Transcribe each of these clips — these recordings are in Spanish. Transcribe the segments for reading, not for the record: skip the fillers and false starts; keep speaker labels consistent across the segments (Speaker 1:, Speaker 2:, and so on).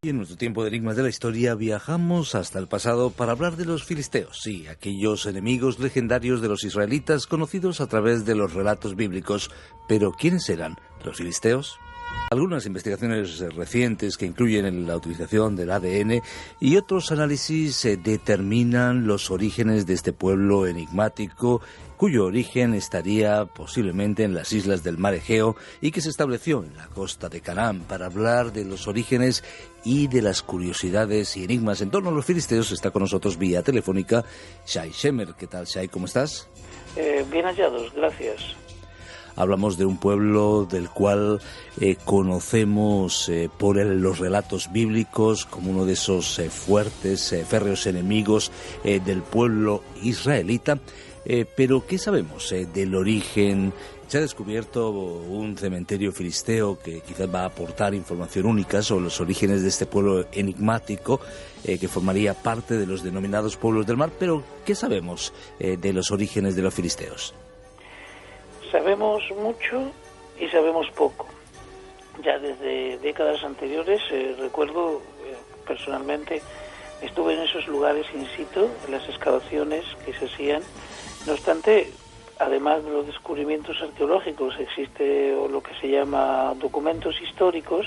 Speaker 1: Y en nuestro tiempo de Enigmas de la Historia viajamos hasta el pasado para hablar de los filisteos, sí, aquellos enemigos legendarios de los israelitas conocidos a través de los relatos bíblicos. Pero ¿quiénes eran los filisteos? Algunas investigaciones recientes que incluyen la utilización del ADN y otros análisis determinan los orígenes de este pueblo enigmático, cuyo origen estaría posiblemente en las islas del mar Egeo y que se estableció en la costa de Canaán. Para hablar de los orígenes y de las curiosidades y enigmas en torno a los filisteos está con nosotros vía telefónica Shai Shemer. ¿Qué tal, Shai? ¿Cómo estás?
Speaker 2: Bien hallados, gracias.
Speaker 1: Hablamos de un pueblo del cual conocemos por los relatos bíblicos como uno de esos fuertes, férreos enemigos del pueblo israelita. Pero ¿qué sabemos del origen? Se ha descubierto un cementerio filisteo que quizás va a aportar información única sobre los orígenes de este pueblo enigmático que formaría parte de los denominados pueblos del mar. Pero ¿qué sabemos de los orígenes de los filisteos?
Speaker 2: Sabemos mucho y sabemos poco. Ya desde décadas anteriores, recuerdo personalmente, estuve en esos lugares in situ, en las excavaciones que se hacían. No obstante, además de los descubrimientos arqueológicos, existe lo que se llama documentos históricos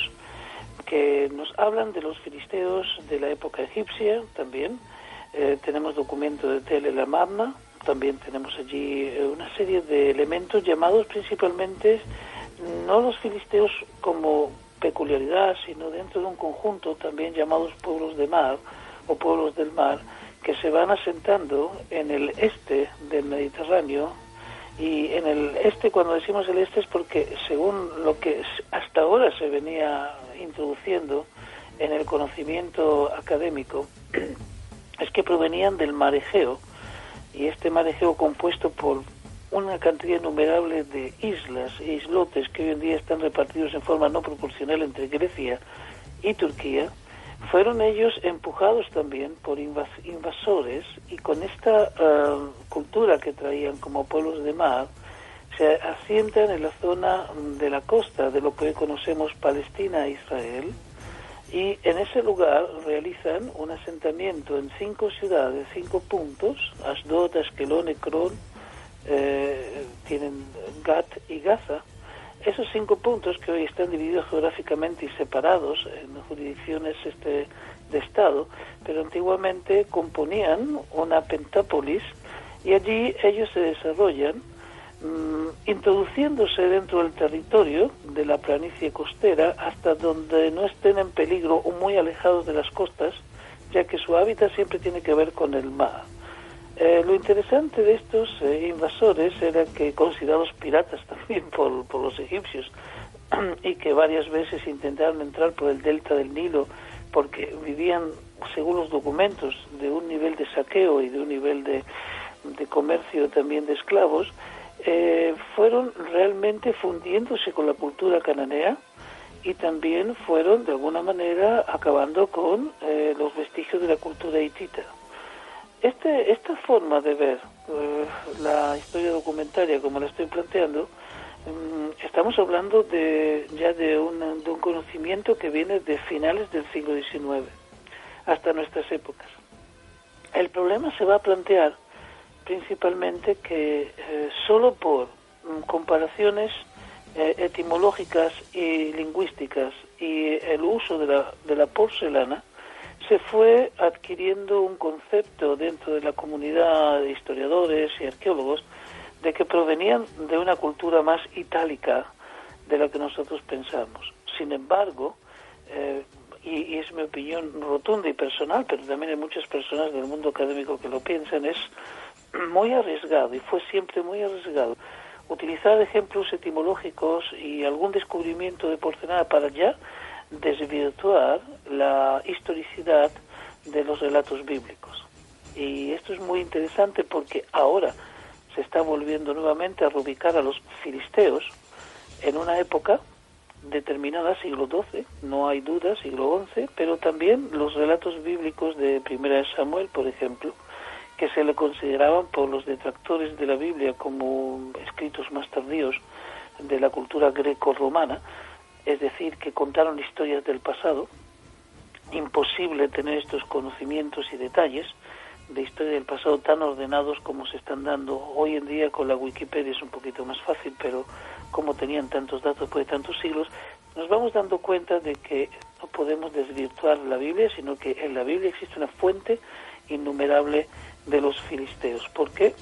Speaker 2: que nos hablan de los filisteos de la época egipcia también. Tenemos documentos de Tel el Amarna. También tenemos allí una serie de elementos llamados principalmente, no los filisteos como peculiaridad, sino dentro de un conjunto también llamados pueblos de mar o pueblos del mar, que se van asentando en el este del Mediterráneo. Y en el este, cuando decimos el este, es porque según lo que hasta ahora se venía introduciendo en el conocimiento académico, es que provenían del mar Egeo. Y este mar Egeo, compuesto por una cantidad innumerable de islas e islotes que hoy en día están repartidos en forma no proporcional entre Grecia y Turquía, fueron ellos empujados también por invasores, y con esta cultura que traían como pueblos de mar, se asientan en la zona de la costa de lo que hoy conocemos Palestina e Israel. Y en ese lugar realizan un asentamiento en 5 ciudades, 5 puntos: Asdod, Ashkelon, Ekron, tienen Gat y Gaza. Esos 5 puntos, que hoy están divididos geográficamente y separados en jurisdicciones de Estado, pero antiguamente componían una pentápolis, y allí ellos se desarrollan introduciéndose dentro del territorio de la planicie costera hasta donde no estén en peligro o muy alejados de las costas, ya que su hábitat siempre tiene que ver con el mar. Lo interesante de estos invasores era que, considerados piratas también por los egipcios, y que varias veces intentaron entrar por el delta del Nilo porque vivían, según los documentos, de un nivel de saqueo y de un nivel de comercio también de esclavos, fueron realmente fundiéndose con la cultura cananea, y también fueron de alguna manera acabando con los vestigios de la cultura hitita. Esta forma de ver la historia documentaria como la estoy planteando, estamos hablando ya de un conocimiento que viene de finales del siglo XIX hasta nuestras épocas. El problema se va a plantear principalmente que solo por comparaciones etimológicas y lingüísticas y el uso de la porcelana, se fue adquiriendo un concepto dentro de la comunidad de historiadores y arqueólogos de que provenían de una cultura más itálica de la que nosotros pensamos. Sin embargo, y es mi opinión rotunda y personal, pero también hay muchas personas del mundo académico que lo piensan, es muy arriesgado, y fue siempre muy arriesgado, utilizar ejemplos etimológicos y algún descubrimiento de porcelana para ya desvirtuar la historicidad de los relatos bíblicos. Y esto es muy interesante porque ahora se está volviendo nuevamente a reubicar a los filisteos en una época determinada, siglo XII, no hay duda, siglo XI, pero también los relatos bíblicos de Primera de Samuel, por ejemplo, que se le consideraban por los detractores de la Biblia como escritos más tardíos de la cultura greco-romana, es decir, que contaron historias del pasado, imposible tener estos conocimientos y detalles de historia del pasado tan ordenados como se están dando hoy en día. Con la Wikipedia es un poquito más fácil, pero como tenían tantos datos después de tantos siglos, nos vamos dando cuenta de que no podemos desvirtuar la Biblia, sino que en la Biblia existe una fuente innumerable de los filisteos. ¿Por qué?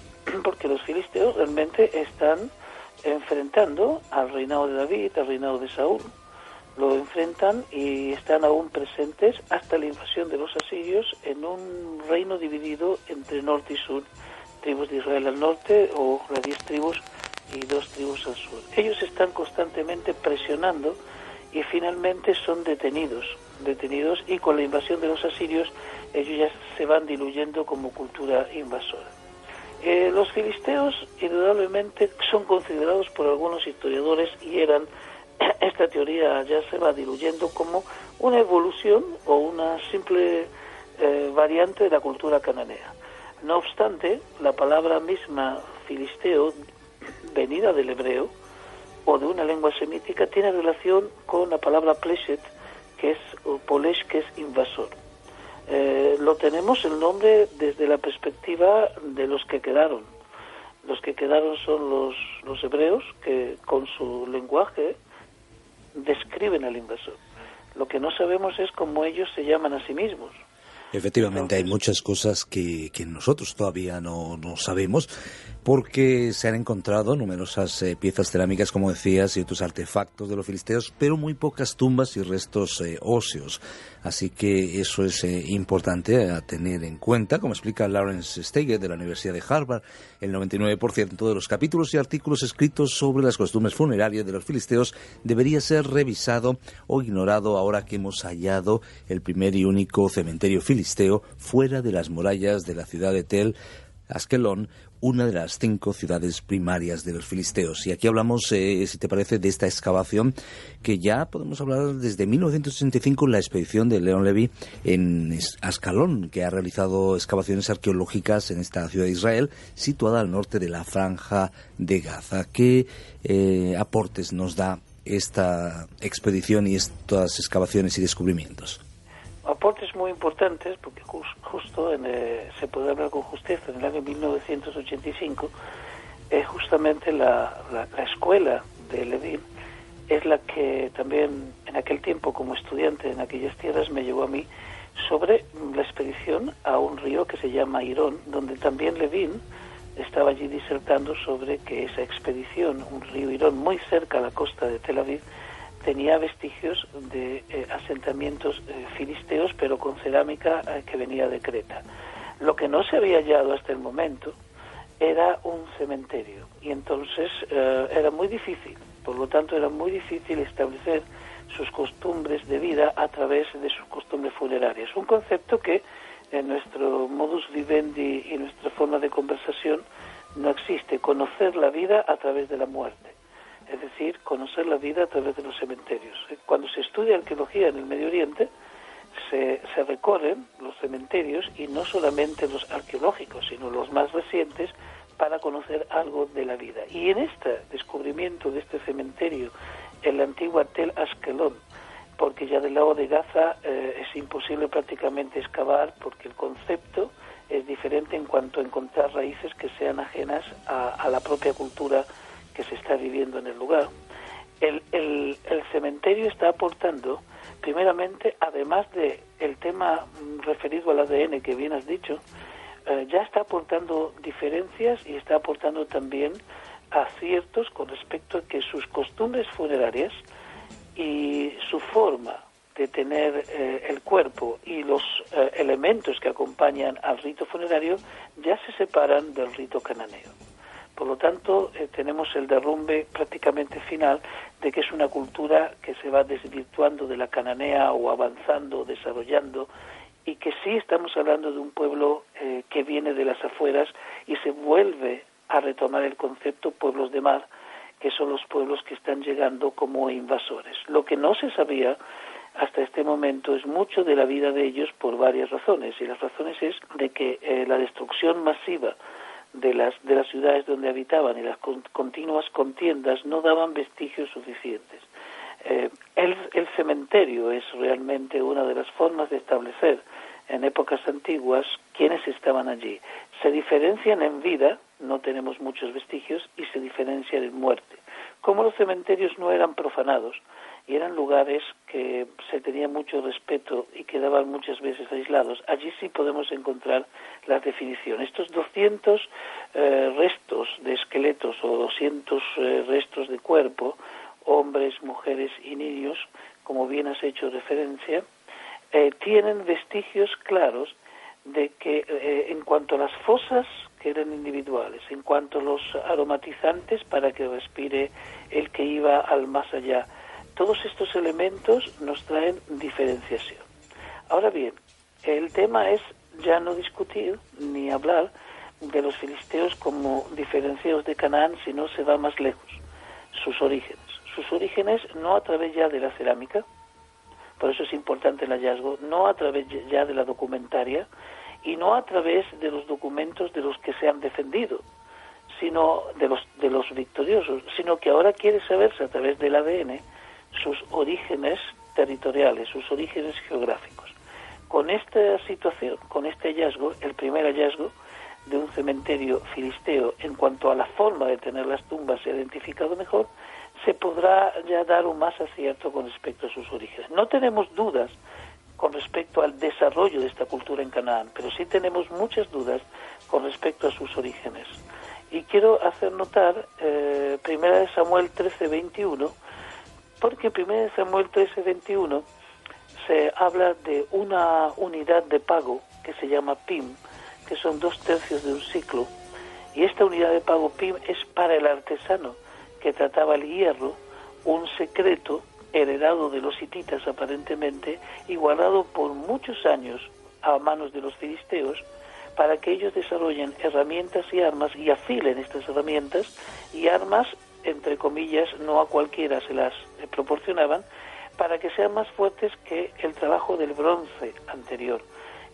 Speaker 2: Porque los filisteos realmente están enfrentando al reinado de David, al reinado de Saúl. Lo enfrentan y están aún presentes hasta la invasión de los asirios en un reino dividido entre norte y sur, tribus de Israel al norte o las 10 tribus y 2 tribus al sur. Ellos están constantemente presionando y finalmente son detenidos y con la invasión de los asirios ellos ya se van diluyendo como cultura invasora. Los filisteos indudablemente son considerados por algunos historiadores, y esta teoría ya se va diluyendo, como una evolución o una simple variante de la cultura cananea. No obstante, la palabra misma filisteo, venida del hebreo o de una lengua semítica, tiene relación con la palabra pleshet, que es polesh, que es invasor. Lo tenemos el nombre desde la perspectiva de los que quedaron. Los que quedaron son los hebreos, que con su lenguaje describen al invasor. Lo que no sabemos es cómo ellos se llaman a sí mismos.
Speaker 1: Efectivamente, hay muchas cosas que nosotros todavía no sabemos, porque se han encontrado numerosas piezas cerámicas, como decías, y otros artefactos de los filisteos, pero muy pocas tumbas y restos óseos. Así que eso es importante a tener en cuenta. Como explica Lawrence Steiger de la Universidad de Harvard, el 99% de los capítulos y artículos escritos sobre las costumbres funerarias de los filisteos debería ser revisado o ignorado ahora que hemos hallado el primer y único cementerio filisteo fuera de las murallas de la ciudad de Tel Askelón, una de las 5 ciudades primarias de los filisteos. Y aquí hablamos, si te parece, de esta excavación que ya podemos hablar desde 1965, la expedición de Leon Levy en Ascalón, que ha realizado excavaciones arqueológicas en esta ciudad de Israel, situada al norte de la Franja de Gaza. ¿Qué aportes nos da esta expedición y estas excavaciones y descubrimientos?
Speaker 2: Aportes muy importantes, porque justo se puede hablar con justeza, en el año 1985, justamente la escuela de Levin es la que también en aquel tiempo, como estudiante en aquellas tierras, me llevó a mí sobre la expedición a un río que se llama Irón, donde también Levin estaba allí disertando sobre que esa expedición, un río Irón muy cerca a la costa de Tel Aviv, tenía vestigios de asentamientos filisteos, pero con cerámica que venía de Creta. Lo que no se había hallado hasta el momento era un cementerio, y entonces era muy difícil, por lo tanto era muy difícil establecer sus costumbres de vida a través de sus costumbres funerarias. Un concepto que en nuestro modus vivendi y nuestra forma de conversación no existe: conocer la vida a través de la muerte. Es decir, conocer la vida a través de los cementerios. Cuando se estudia arqueología en el Medio Oriente, se recorren los cementerios, y no solamente los arqueológicos, sino los más recientes, para conocer algo de la vida. Y en este descubrimiento de este cementerio, en la antigua Tel Askelón, porque ya del lado de Gaza es imposible prácticamente excavar, porque el concepto es diferente en cuanto a encontrar raíces que sean ajenas a la propia cultura que se está viviendo en el lugar. El cementerio está aportando, primeramente, además de el tema referido al ADN que bien has dicho, ya está aportando diferencias y está aportando también aciertos con respecto a que sus costumbres funerarias y su forma de tener el cuerpo y los elementos que acompañan al rito funerario ya se separan del rito cananeo. Por lo tanto, tenemos el derrumbe prácticamente final de que es una cultura que se va desvirtuando de la cananea, o avanzando, desarrollando, y que sí estamos hablando de un pueblo que viene de las afueras, y se vuelve a retomar el concepto pueblos de mar, que son los pueblos que están llegando como invasores. Lo que no se sabía hasta este momento es mucho de la vida de ellos por varias razones, y las razones es de que la destrucción masiva de las ciudades donde habitaban y las continuas contiendas no daban vestigios suficientes. El cementerio es realmente una de las formas de establecer en épocas antiguas quiénes estaban allí. Se diferencian en vida, no tenemos muchos vestigios, y se diferencian en muerte. Como los cementerios no eran profanados y eran lugares que se tenía mucho respeto y quedaban muchas veces aislados, allí sí podemos encontrar la definición. Estos 200 restos de esqueletos o 200 restos de cuerpo, hombres, mujeres y niños, como bien has hecho referencia, tienen vestigios claros de que en cuanto a las fosas, que eran individuales, en cuanto a los aromatizantes para que respire el que iba al más allá, todos estos elementos nos traen diferenciación. Ahora bien, el tema es ya no discutir ni hablar de los filisteos como diferenciados de Canaán, sino se va más lejos, sus orígenes. Sus orígenes no a través ya de la cerámica, por eso es importante el hallazgo, no a través ya de la documentaria y no a través de los documentos de los que se han defendido, sino de los victoriosos, sino que ahora quiere saberse a través del ADN sus orígenes territoriales, sus orígenes geográficos. Con esta situación, con este hallazgo, el primer hallazgo de un cementerio filisteo en cuanto a la forma de tener las tumbas se ha identificado mejor, se podrá ya dar un más acierto con respecto a sus orígenes. No tenemos dudas con respecto al desarrollo de esta cultura en Canaán, pero sí tenemos muchas dudas con respecto a sus orígenes. Y quiero hacer notar 1 Samuel 13:21, porque en 1 Samuel 13:21 se habla de una unidad de pago que se llama PIM, que son 2/3 de un ciclo, y esta unidad de pago PIM es para el artesano que trataba el hierro, un secreto heredado de los hititas aparentemente y guardado por muchos años a manos de los filisteos para que ellos desarrollen herramientas y armas y afilen estas herramientas y armas, entre comillas, no a cualquiera se las proporcionaban, para que sean más fuertes que el trabajo del bronce anterior.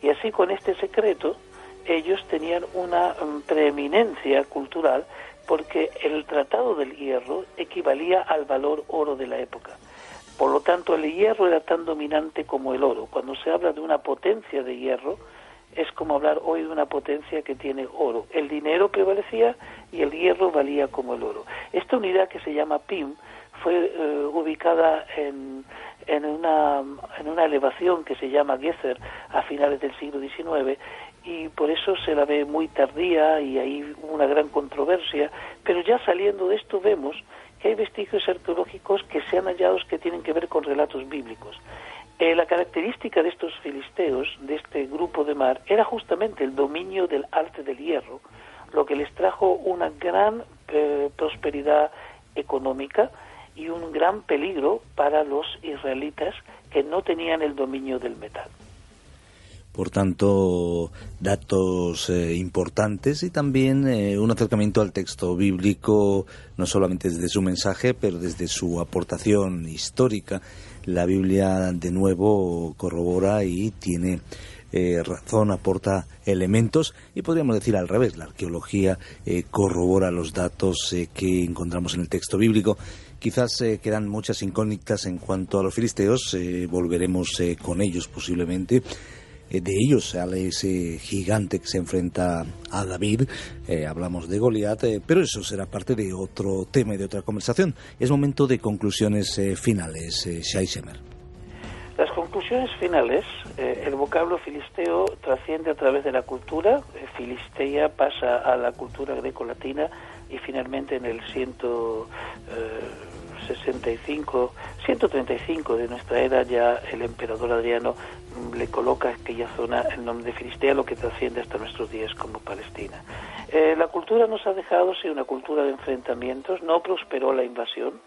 Speaker 2: Y así con este secreto ellos tenían una preeminencia cultural porque el tratado del hierro equivalía al valor oro de la época. Por lo tanto, el hierro era tan dominante como el oro. Cuando se habla de una potencia de hierro, es como hablar hoy de una potencia que tiene oro. El dinero prevalecía y el hierro valía como el oro. Esta unidad que se llama PIM fue ubicada en una elevación que se llama Gezer a finales del siglo XIX, y por eso se la ve muy tardía y hay una gran controversia, pero ya saliendo de esto vemos que hay vestigios arqueológicos que se han hallado que tienen que ver con relatos bíblicos. La característica de estos filisteos, de este grupo de mar, era justamente el dominio del arte del hierro, lo que les trajo una gran prosperidad económica y un gran peligro para los israelitas que no tenían el dominio del metal.
Speaker 1: Por tanto, datos importantes y también un acercamiento al texto bíblico, no solamente desde su mensaje, pero desde su aportación histórica. La Biblia, de nuevo, corrobora y tiene razón, aporta elementos, y podríamos decir al revés, la arqueología corrobora los datos que encontramos en el texto bíblico. Quizás quedan muchas incógnitas en cuanto a los filisteos, volveremos con ellos posiblemente. De ellos sale ese gigante que se enfrenta a David, hablamos de Goliat, pero eso será parte de otro tema y de otra conversación. Es momento de conclusiones finales, Shai Shemer.
Speaker 2: Las conclusiones finales, el vocablo filisteo trasciende a través de la cultura, Filistea pasa a la cultura greco-latina y finalmente en el 135 de nuestra era ya el emperador Adriano le coloca a aquella zona el nombre de Filistea, lo que trasciende hasta nuestros días como Palestina. La cultura nos ha dejado una cultura de enfrentamientos, no prosperó la invasión,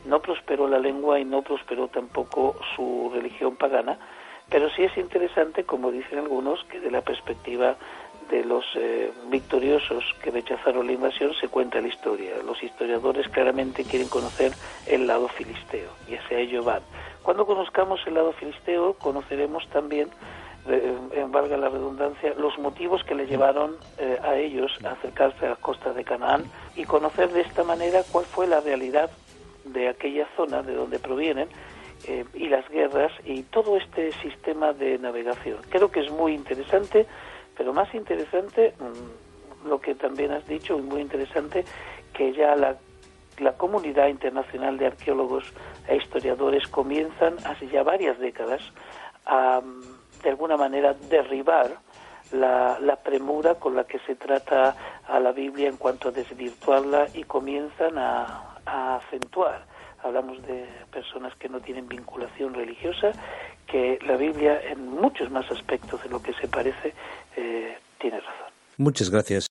Speaker 2: no prosperó la lengua y no prosperó tampoco su religión pagana, pero sí es interesante, como dicen algunos, que de la perspectiva de los victoriosos que rechazaron la invasión se cuenta la historia. Los historiadores claramente quieren conocer el lado filisteo y hacia ello van. Cuando conozcamos el lado filisteo, conoceremos también, valga la redundancia, los motivos que le llevaron a ellos a acercarse a las costas de Canaán y conocer de esta manera cuál fue la realidad de aquella zona de donde provienen, y las guerras y todo este sistema de navegación. Creo que es muy interesante, pero más interesante, lo que también has dicho, y muy interesante, que ya la comunidad internacional de arqueólogos e historiadores comienzan, hace ya varias décadas, a, de alguna manera, derribar la premura con la que se trata a la Biblia en cuanto a desvirtuarla, y comienzan a acentuar. Hablamos de personas que no tienen vinculación religiosa, que la Biblia en muchos más aspectos de lo que se parece tiene razón.
Speaker 1: Muchas gracias.